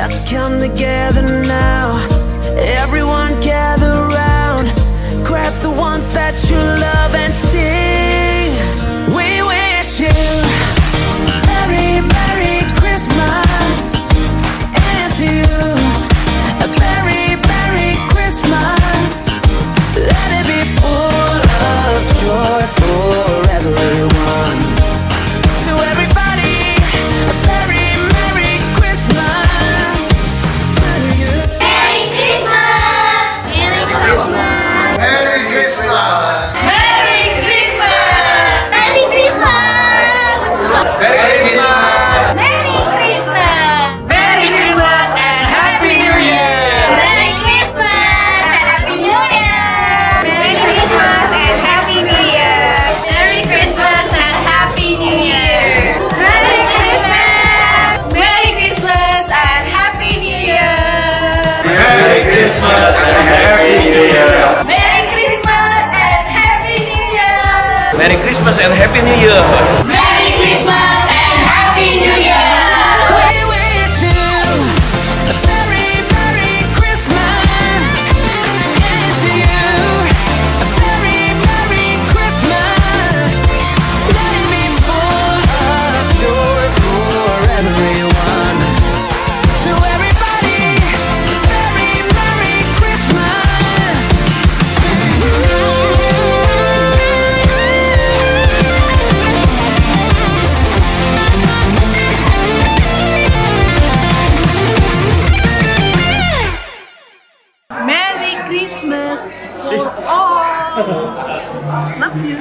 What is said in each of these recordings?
Let's come together now. Everyone gather round. Grab the ones that you love and sing. We wish you Merry, Merry Christmas. And to you a Merry, Merry Christmas. Let it be full of joy for everyone. To everybody, a Merry, Merry Christmas. To you. Merry Christmas! Merry Christmas! Merry Christmas! Merry Christmas! Merry Christmas! Merry Christmas! Merry Christmas! Merry Christmas and Happy New Year! Merry Christmas and Happy New Year! Merry Christmas and Happy New Year! Merry Christmas and Happy New Year! Merry Christmas! Merry Christmas and Happy New Year! Merry Christmas and Happy New Year! Merry Christmas and Happy New Year! Merry Christmas and Happy New Year! Merry Christmas and Happy New Year! We wish you a Merry, Merry Christmas. And to you a Merry, Merry Christmas. Let it be full of joy for everyone. To everybody, a Merry, Merry Christmas. To you. Merry Christmas for all. Love you.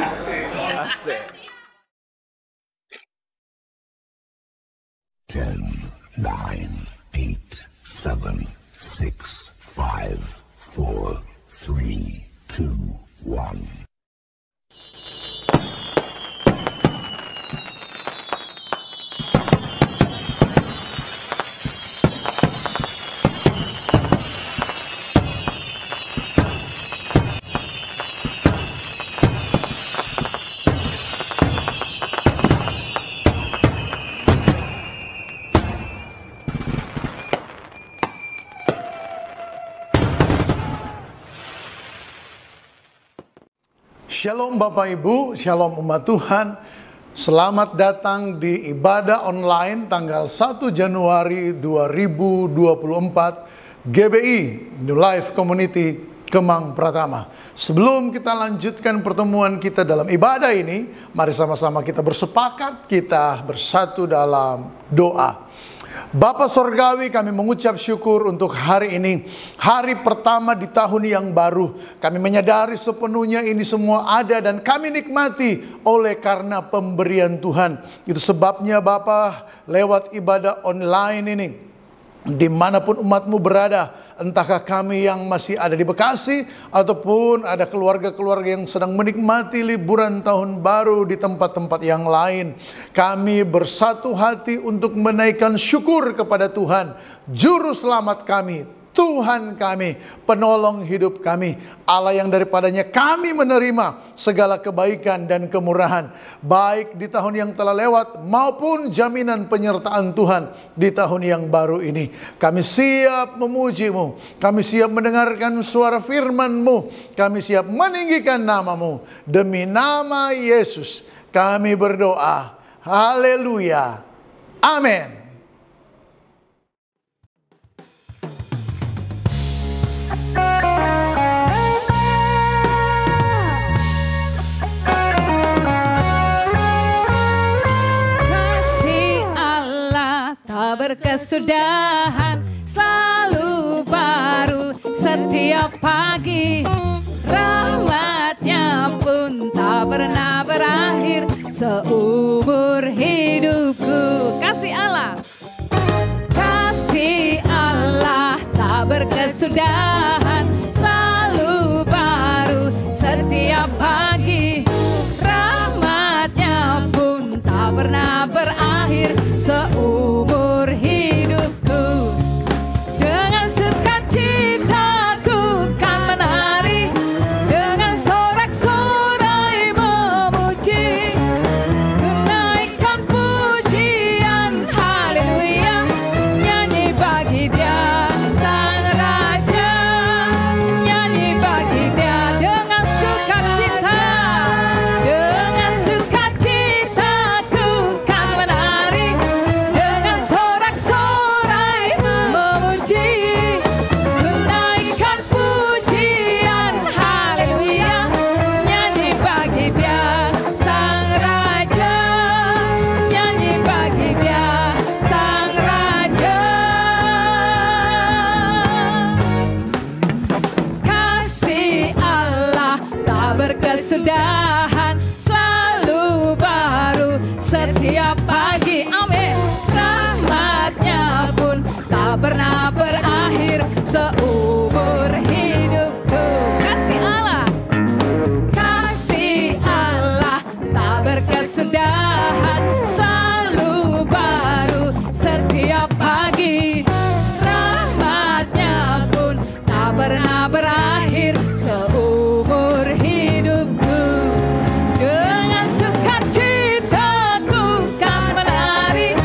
10, 9, 8, 7, 6, 5, 4, 3, 2, 1. Shalom Bapak Ibu, Shalom umat Tuhan. Selamat datang di ibadah online tanggal 1 Januari 2024 GBI New Life Community Kemang Pratama. Sebelum kita lanjutkan pertemuan kita dalam ibadah ini, mari sama-sama kita bersepakat, kita bersatu dalam doa. Bapa Sorgawi, kami mengucap syukur untuk hari ini, hari pertama di tahun yang baru. Kami menyadari sepenuhnya ini semua ada dan kami nikmati oleh karena pemberian Tuhan. Itu sebabnya Bapa, lewat ibadah online ini, dimanapun umatmu berada, entahkah kami yang masih ada di Bekasi, ataupun ada keluarga-keluarga yang sedang menikmati liburan tahun baru di tempat-tempat yang lain, kami bersatu hati untuk menaikkan syukur kepada Tuhan, Juru Selamat kami, Tuhan kami, penolong hidup kami, Allah yang daripadanya kami menerima segala kebaikan dan kemurahan, baik di tahun yang telah lewat maupun jaminan penyertaan Tuhan di tahun yang baru ini. Kami siap memuji-Mu, kami siap mendengarkan suara firman-Mu, kami siap meninggikan nama-Mu. Demi nama Yesus kami berdoa. Haleluya. Amin. Berkesudahan selalu baru setiap pagi, rahmatnya pun tak pernah berakhir seumur hidupku. Kasih Allah tak berkesudahan, selalu baru setiap pagi, rahmatnya pun tak pernah berakhir seumur hidupku. Dengan sukacita ku kan menari, dengan sorak-sorai memuji, ku naikkan pujian haleluya, nyanyi bagi Dia. setiap pagi. Amin. Rahmatnya pun tak pernah berakhir seumur hidupku. Kasih Allah, kasih Allah tak berkesudahan, selalu baru setiap pagi. Rahmatnya pun tak pernah berakhir seumur hidupku. Dengan sukacita ku kan menari,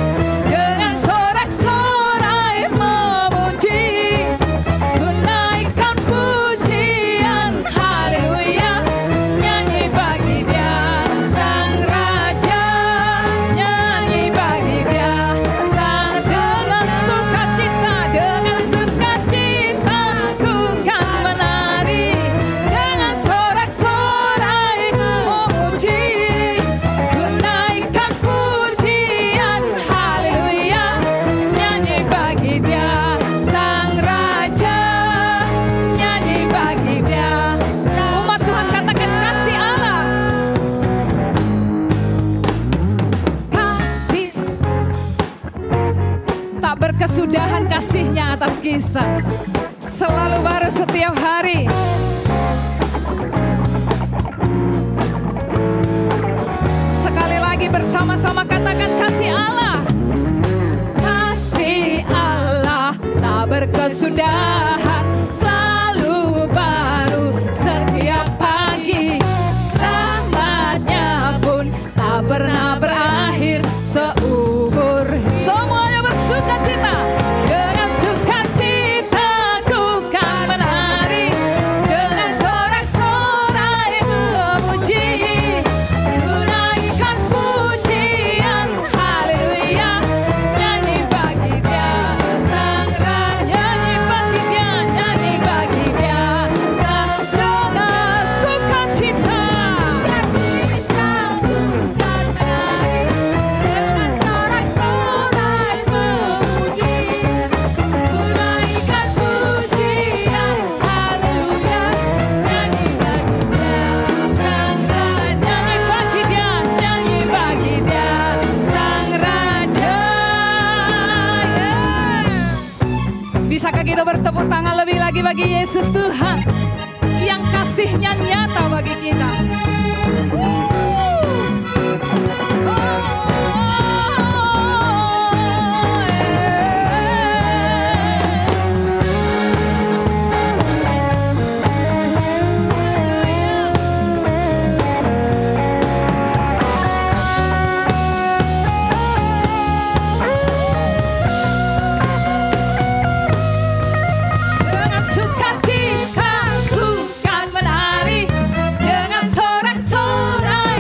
dengan sorak-sorai memuji, ku naikkan pujian haleluya, nyanyi bagi Dia Sang Raja, nyanyi bagi Dia Sang. Dengan sukacita ku kan menari, dengan sorak-sorai memuji, ku naikkan pujian haleluya, nyanyi bagi Dia Sang Raja, nyanyi bagi Dia. Umat Tuhan katakan kasih Allah, kasih tak berkesudahan kasih-Nya atas kisah, selalu baru setiap hari. Sekali lagi bersama-sama katakan kasih Allah. Kasih Allah tak berkesudahan, selalu baru setiap pagi. Rahmatnya pun tak pernah berakhir seumur. Semuanya bersuka cita. Dengan sukacita ku kan menari, dengan sorak-sorai memuji, ku naikkan pujian haleluya, nyanyi bagi Dia Sang Raja, nyanyi bagi Dia, nyanyi bagi Dia Sang. Dengan sukacita ku kan menari, dengan sorak-sorai memuji, ku naikkan pujian haleluya, nyanyi bagi Dia Sang Raja, nyanyi bagi Dia Sang Raja. Bisakah kita bertepuk tangan lebih lagi bagi Yesus Tuhan yang kasih-Nya nyata bagi kita? Dengan sukacita ku kan menari, dengan sorak-sorai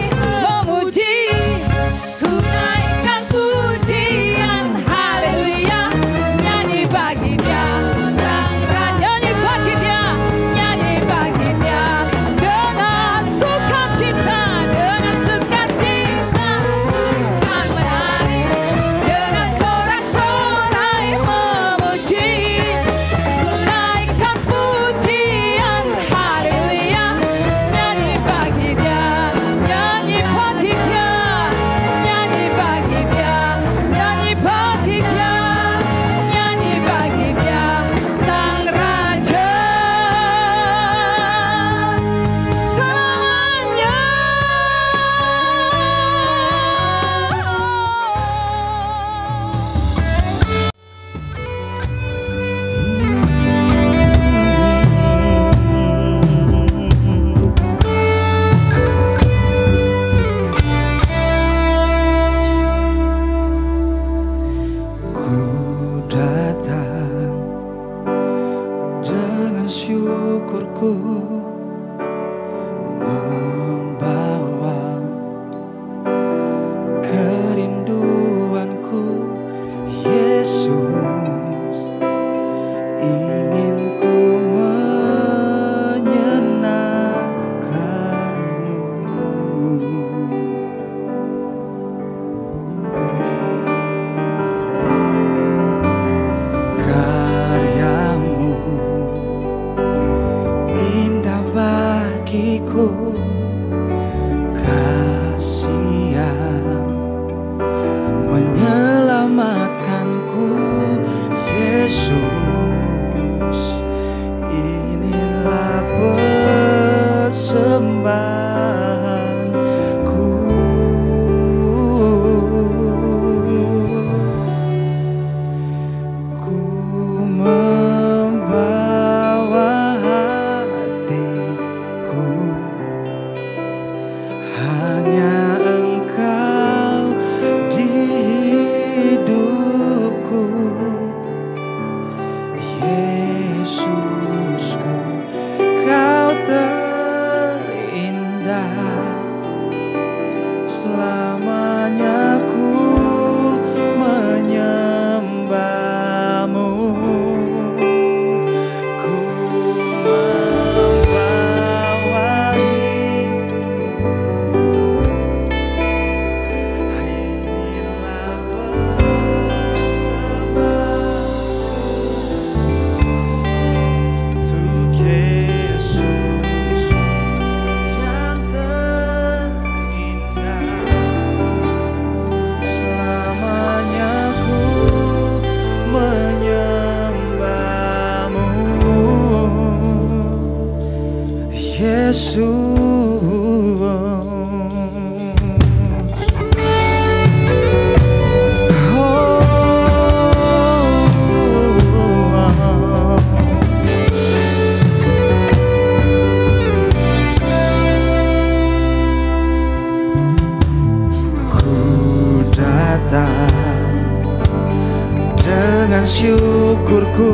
dengan syukurku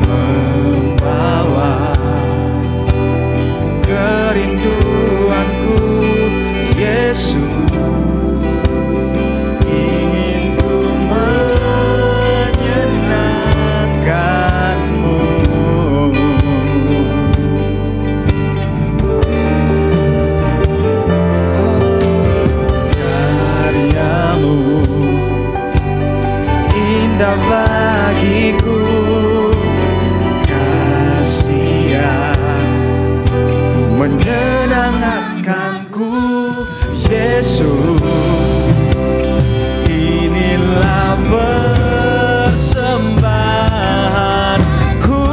membawa kerinduanku, Yesus, ingin ku menyenangkan-Mu. Karya-Mu indah bagiku, kasih-Nya menyenangkanku, Yesus. Inilah persembahanku.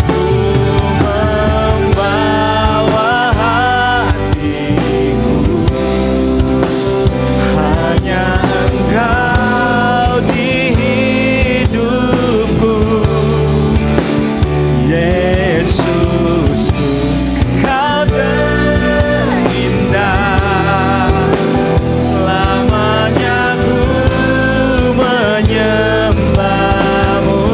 Ku membawa hatiku, hanya Engkau di hidupku, Yesus. Kau terindah, selamanya ku menyembah-Mu.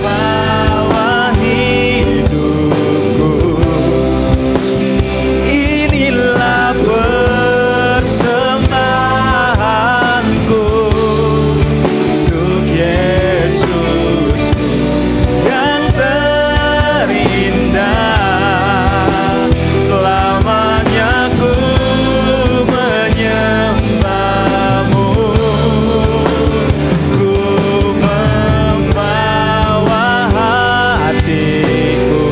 Membawa hidupku, inilah persembahanku untuk Yesus yang terindah. Selamanya ku menyembah-Mu. Ku membawa hatiku,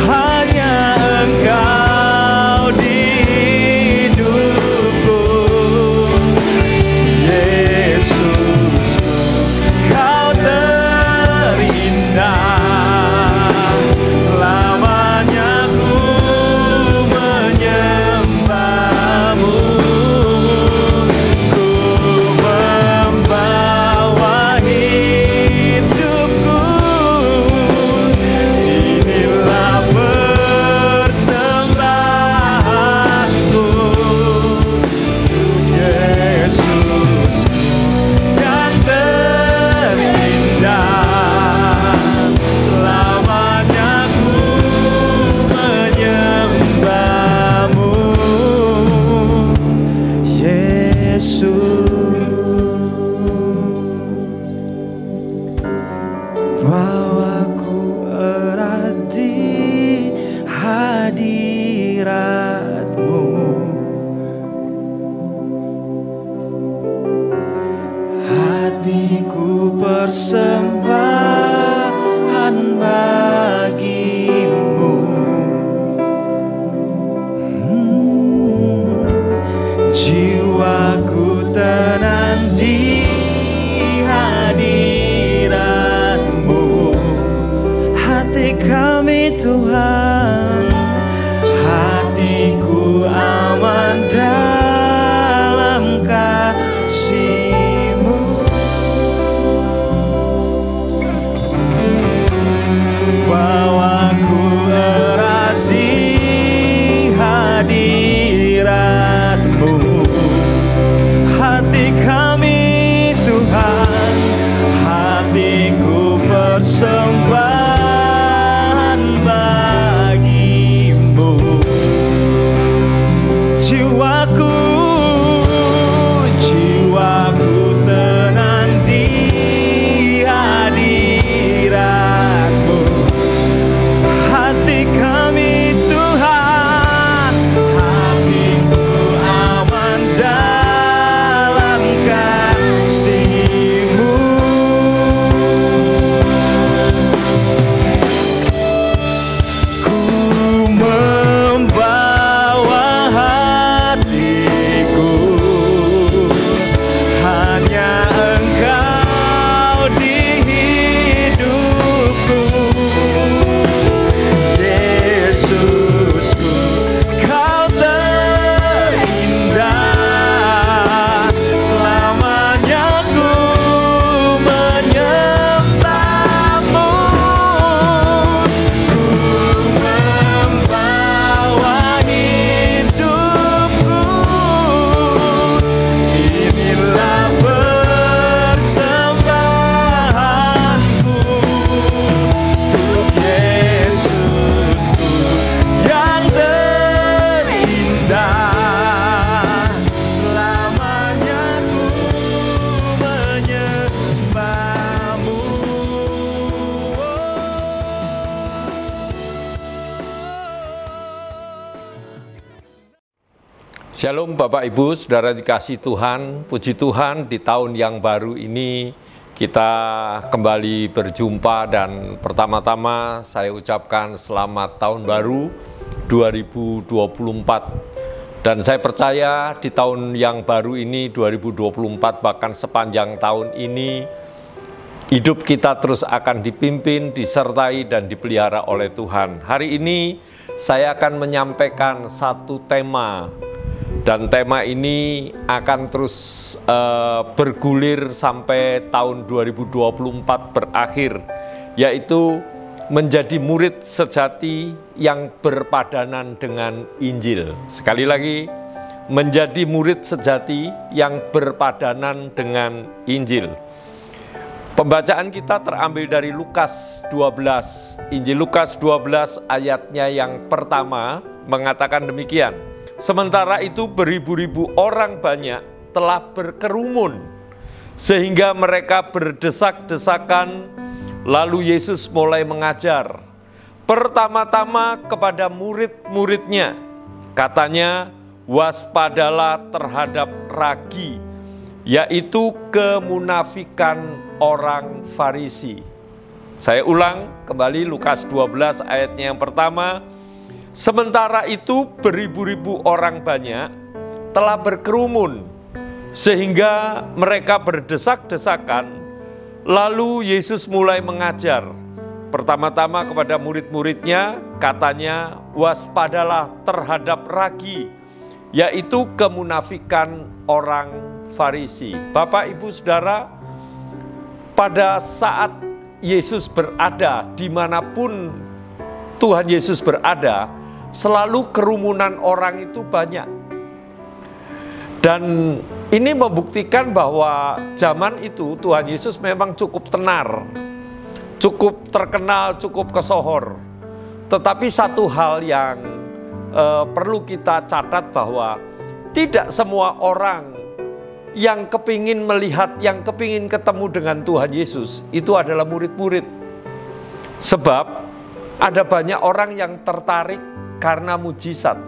hanya Engkau di hidupku, Yesus. Kau terindah, selamanya ku menyembah-Mu. Ku membawa hidupku, inilah persembahanku, Yesus yang terindah. Selamanya ku menyembah-Mu, Yesus. Bahwa ku erat di hadirat-Mu, hatiku persembahan bagi-Mu. Jiwaku tenang di hadirat-Mu, hati kami Tuhan, hatiku aman dalam kasih-Mu. Bahwa ku erat di hadirat-Mu, hati kami Tuhan, hatiku persembahan bagi-Mu. Jiwaku tenang di hadirat-Mu, hati kami Tuhan, hatiku aman dalam kasih-Mu. Shalom Bapak Ibu, Saudara dikasih Tuhan, puji Tuhan di tahun yang baru ini kita kembali berjumpa dan pertama-tama saya ucapkan selamat tahun baru 2024. Dan saya percaya di tahun yang baru ini 2024 bahkan sepanjang tahun ini hidup kita terus akan dipimpin, disertai dan dipelihara oleh Tuhan. Hari ini saya akan menyampaikan satu tema. Dan tema ini akan terus bergulir sampai tahun 2024 berakhir, yaitu menjadi murid sejati yang berpadanan dengan Injil. Sekali lagi, menjadi murid sejati yang berpadanan dengan Injil. Pembacaan kita terambil dari Lukas 12. Injil Lukas 12 ayatnya yang pertama mengatakan demikian. Sementara itu beribu-ribu orang banyak telah berkerumun sehingga mereka berdesak-desakan, lalu Yesus mulai mengajar. Pertama-tama kepada murid-muridnya, katanya, waspadalah terhadap ragi, yaitu kemunafikan orang Farisi. Saya ulang kembali Lukas 12 ayatnya yang pertama. Sementara itu beribu-ribu orang banyak telah berkerumun sehingga mereka berdesak-desakan, lalu Yesus mulai mengajar. Pertama-tama kepada murid-muridnya, katanya, waspadalah terhadap ragi, yaitu kemunafikan orang Farisi. Bapak, Ibu, Saudara, pada saat Yesus berada dimanapun Tuhan Yesus berada, selalu kerumunan orang itu banyak. Dan ini membuktikan bahwa zaman itu Tuhan Yesus memang cukup tenar, cukup terkenal, cukup kesohor. Tetapi satu hal yang perlu kita catat bahwa tidak semua orang yang kepingin melihat, yang kepingin ketemu dengan Tuhan Yesus itu adalah murid-murid. Sebab ada banyak orang yang tertarik karena mujizat.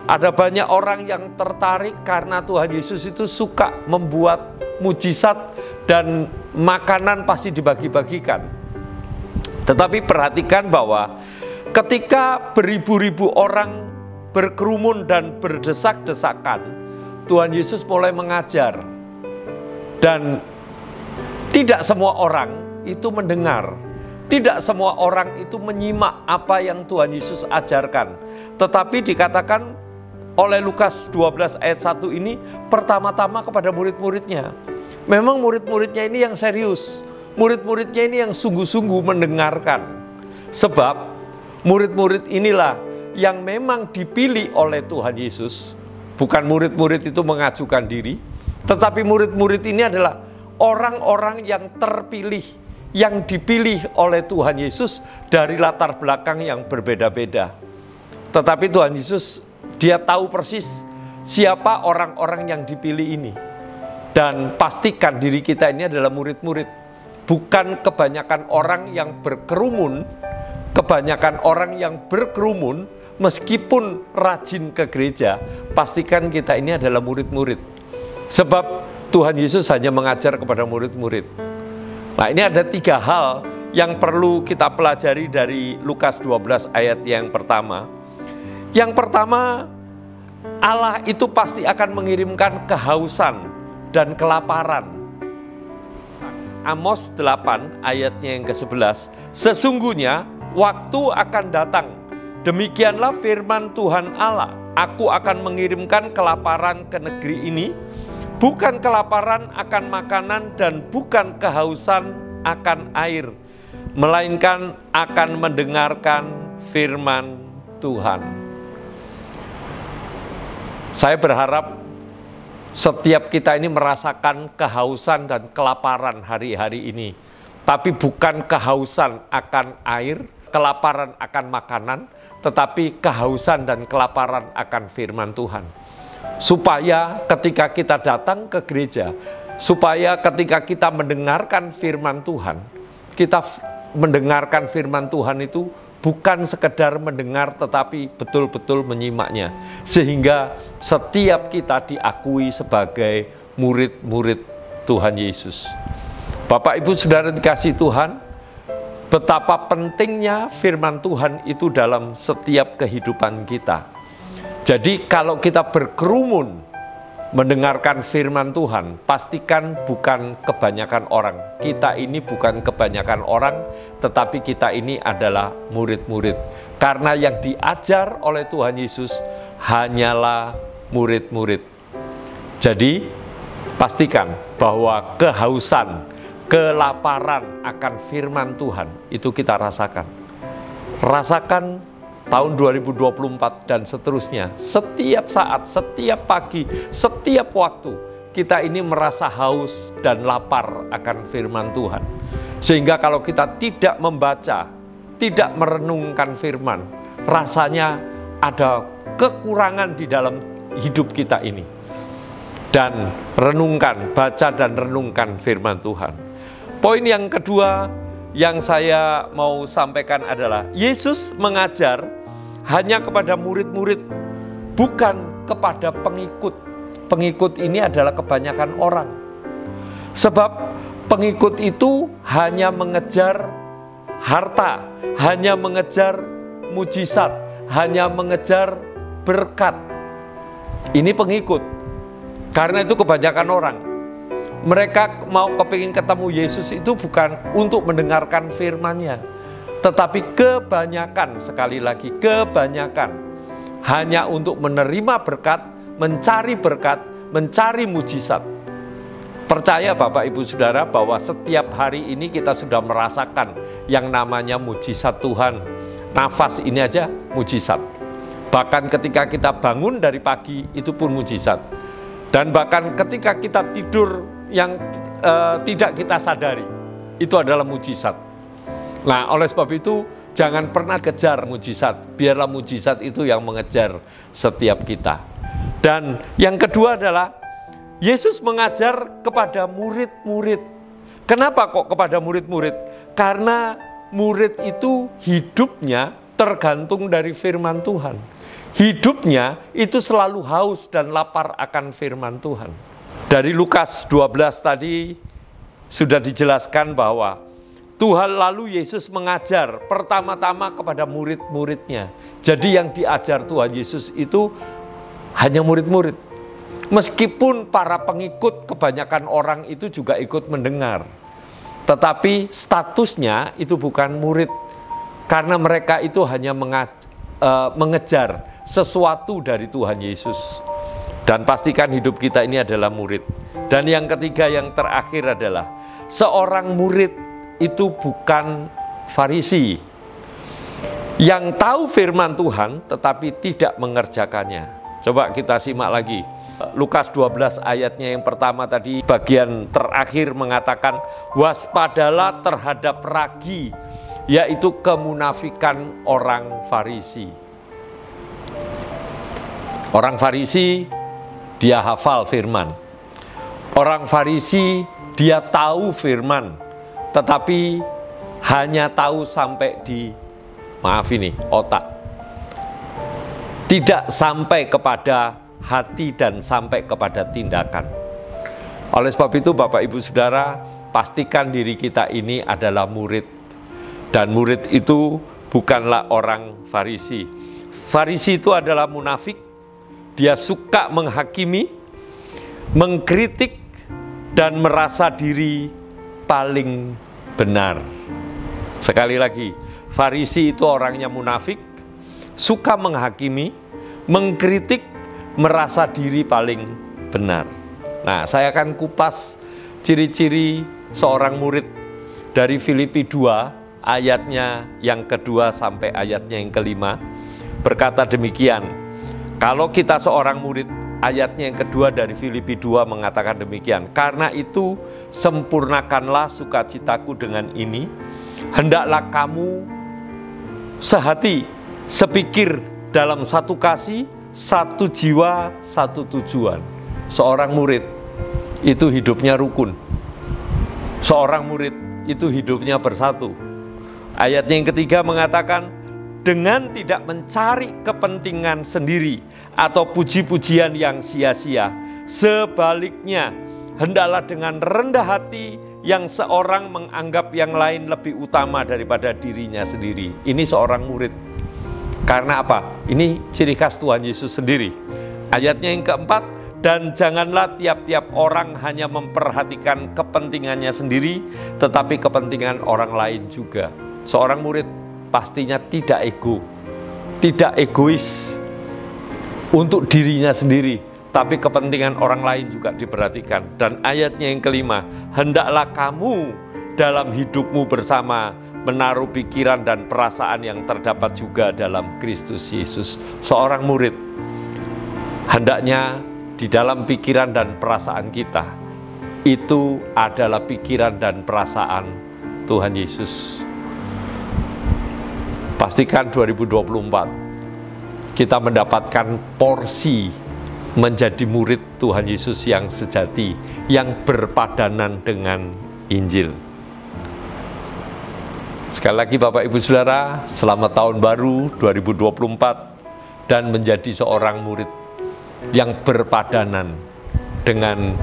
Ada banyak orang yang tertarik karena Tuhan Yesus itu suka membuat mujizat dan makanan pasti dibagi-bagikan. Tetapi perhatikan bahwa ketika beribu-ribu orang berkerumun dan berdesak-desakan, Tuhan Yesus mulai mengajar. Dan tidak semua orang itu mendengar. Tidak semua orang itu menyimak apa yang Tuhan Yesus ajarkan. Tetapi dikatakan oleh Lukas 12 ayat 1 ini pertama-tama kepada murid-muridnya. Memang murid-muridnya ini yang serius. Murid-muridnya ini yang sungguh-sungguh mendengarkan. Sebab murid-murid inilah yang memang dipilih oleh Tuhan Yesus. Bukan murid-murid itu mengajukan diri. Tetapi murid-murid ini adalah orang-orang yang terpilih, yang dipilih oleh Tuhan Yesus dari latar belakang yang berbeda-beda. Tetapi Tuhan Yesus, dia tahu persis siapa orang-orang yang dipilih ini. Dan pastikan diri kita ini adalah murid-murid. Bukan kebanyakan orang yang berkerumun, kebanyakan orang yang berkerumun meskipun rajin ke gereja, pastikan kita ini adalah murid-murid. Sebab Tuhan Yesus hanya mengajar kepada murid-murid. Nah, ini ada 3 hal yang perlu kita pelajari dari Lukas 12 ayat yang pertama. Yang pertama, Allah itu pasti akan mengirimkan kehausan dan kelaparan. Amos 8 ayatnya yang ke-11. Sesungguhnya waktu akan datang, demikianlah firman Tuhan Allah, aku akan mengirimkan kelaparan ke negeri ini, bukan kelaparan akan makanan dan bukan kehausan akan air, melainkan akan mendengarkan firman Tuhan. Saya berharap setiap kita ini merasakan kehausan dan kelaparan hari-hari ini. Tapi bukan kehausan akan air, kelaparan akan makanan, tetapi kehausan dan kelaparan akan firman Tuhan. Supaya ketika kita datang ke gereja, supaya ketika kita mendengarkan firman Tuhan, kita mendengarkan firman Tuhan itu bukan sekedar mendengar tetapi betul-betul menyimaknya. Sehingga setiap kita diakui sebagai murid-murid Tuhan Yesus. Bapak Ibu Saudara dikasihi Tuhan, betapa pentingnya firman Tuhan itu dalam setiap kehidupan kita. Jadi kalau kita berkerumun mendengarkan firman Tuhan, pastikan bukan kebanyakan orang. Kita ini bukan kebanyakan orang, tetapi kita ini adalah murid-murid. Karena yang diajar oleh Tuhan Yesus hanyalah murid-murid. Jadi, pastikan bahwa kehausan, kelaparan akan firman Tuhan itu kita rasakan. Rasakan tahun 2024 dan seterusnya, setiap saat, setiap pagi, setiap waktu, kita ini merasa haus dan lapar akan firman Tuhan. Sehingga kalau kita tidak membaca, tidak merenungkan firman, rasanya ada kekurangan di dalam hidup kita ini. Dan renungkan, baca dan renungkan firman Tuhan. Poin yang kedua yang saya mau sampaikan adalah Yesus mengajar hanya kepada murid-murid, bukan kepada pengikut. Pengikut ini adalah kebanyakan orang. Sebab pengikut itu hanya mengejar harta, hanya mengejar mujizat, hanya mengejar berkat. Ini pengikut. Karena itu kebanyakan orang. Mereka mau kepingin ketemu Yesus itu bukan untuk mendengarkan firman-Nya, tetapi kebanyakan, sekali lagi kebanyakan, hanya untuk menerima berkat, mencari mujizat. Percaya Bapak Ibu Saudara bahwa setiap hari ini kita sudah merasakan yang namanya mujizat Tuhan. Nafas ini aja mujizat. Bahkan ketika kita bangun dari pagi itu pun mujizat. Dan bahkan ketika kita tidur yang tidak kita sadari, itu adalah mujizat. Nah, oleh sebab itu, jangan pernah kejar mujizat. Biarlah mujizat itu yang mengejar setiap kita. Dan yang kedua adalah, Yesus mengajar kepada murid-murid. Kenapa kok kepada murid-murid? Karena murid itu hidupnya tergantung dari firman Tuhan. Hidupnya itu selalu haus dan lapar akan firman Tuhan. Dari Lukas 12 tadi sudah dijelaskan bahwa Tuhan lalu Yesus mengajar pertama-tama kepada murid-muridnya. Jadi yang diajar Tuhan Yesus itu hanya murid-murid. Meskipun para pengikut kebanyakan orang itu juga ikut mendengar. Tetapi statusnya itu bukan murid. Karena mereka itu hanya mengejar sesuatu dari Tuhan Yesus. Dan pastikan hidup kita ini adalah murid. Dan yang ketiga, yang terakhir adalah seorang murid itu bukan Farisi yang tahu firman Tuhan tetapi tidak mengerjakannya. Coba kita simak lagi. Lukas 12 ayatnya yang pertama tadi, bagian terakhir mengatakan, waspadalah terhadap ragi, yaitu kemunafikan orang Farisi. Orang Farisi dia hafal firman. Orang Farisi dia tahu firman, tetapi hanya tahu sampai di, maaf ini, otak. Tidak sampai kepada hati dan sampai kepada tindakan. Oleh sebab itu Bapak Ibu Saudara, pastikan diri kita ini adalah murid. Dan murid itu bukanlah orang Farisi. Farisi itu adalah munafik. Dia suka menghakimi, mengkritik, dan merasa diri paling benar. Sekali lagi, Farisi itu orangnya munafik, suka menghakimi, mengkritik, merasa diri paling benar. Nah, saya akan kupas ciri-ciri seorang murid dari Filipi 2 ayatnya yang kedua sampai ayatnya yang kelima. Berkata demikian, kalau kita seorang murid, ayatnya yang kedua dari Filipi 2 mengatakan demikian. Karena itu sempurnakanlah sukacitaku dengan ini. Hendaklah kamu sehati, sepikir dalam satu kasih, satu jiwa, satu tujuan. Seorang murid itu hidupnya rukun. Seorang murid itu hidupnya bersatu. Ayatnya yang ketiga mengatakan, dengan tidak mencari kepentingan sendiri atau puji-pujian yang sia-sia. Sebaliknya, hendaklah dengan rendah hati yang seorang menganggap yang lain lebih utama daripada dirinya sendiri. Ini seorang murid. Karena apa? Ini ciri khas Tuhan Yesus sendiri. Ayatnya yang keempat, dan janganlah tiap-tiap orang hanya memperhatikan kepentingannya sendiri, tetapi kepentingan orang lain juga. Seorang murid pastinya tidak egois untuk dirinya sendiri, tapi kepentingan orang lain juga diperhatikan. Dan ayatnya yang kelima, hendaklah kamu dalam hidupmu bersama menaruh pikiran dan perasaan yang terdapat juga dalam Kristus Yesus. Seorang murid hendaknya di dalam pikiran dan perasaan kita itu adalah pikiran dan perasaan Tuhan Yesus. Pastikan 2024 kita mendapatkan porsi menjadi murid Tuhan Yesus yang sejati, yang berpadanan dengan Injil. Sekali lagi Bapak Ibu Saudara, selamat tahun baru 2024 dan menjadi seorang murid yang berpadanan dengan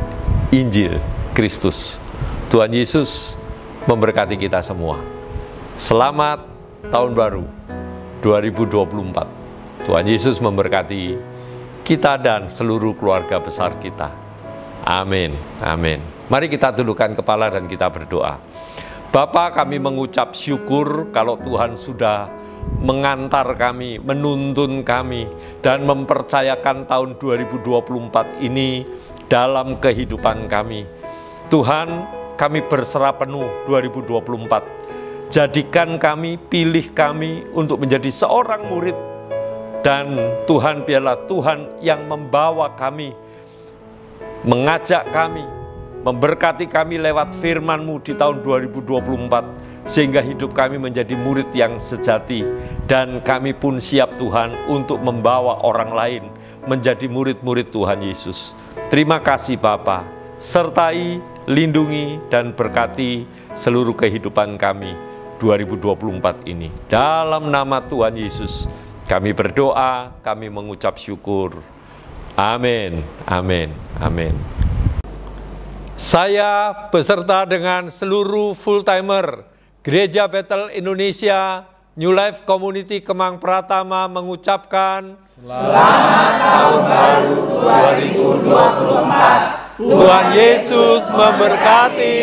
Injil Kristus. Tuhan Yesus memberkati kita semua. Selamat tahun baru 2024. Tuhan Yesus memberkati kita dan seluruh keluarga besar kita. Amin. Amin. Mari kita tundukkan kepala dan kita berdoa. Bapa, kami mengucap syukur kalau Tuhan sudah mengantar kami, menuntun kami, dan mempercayakan tahun 2024 ini dalam kehidupan kami. Tuhan, kami berserah penuh 2024. Jadikan kami, pilih kami untuk menjadi seorang murid. Dan Tuhan, biarlah Tuhan yang membawa kami, mengajak kami, memberkati kami lewat firman-Mu di tahun 2024, sehingga hidup kami menjadi murid yang sejati, dan kami pun siap Tuhan untuk membawa orang lain menjadi murid-murid Tuhan Yesus. Terima kasih Bapa, sertai, lindungi, dan berkati seluruh kehidupan kami 2024 ini. Dalam nama Tuhan Yesus, kami berdoa, kami mengucap syukur. Amin, amin, amin. Saya beserta dengan seluruh full-timer Gereja Bethel Indonesia New Life Community Kemang Pratama mengucapkan Selamat Tahun Baru 2024. Tuhan Yesus memberkati.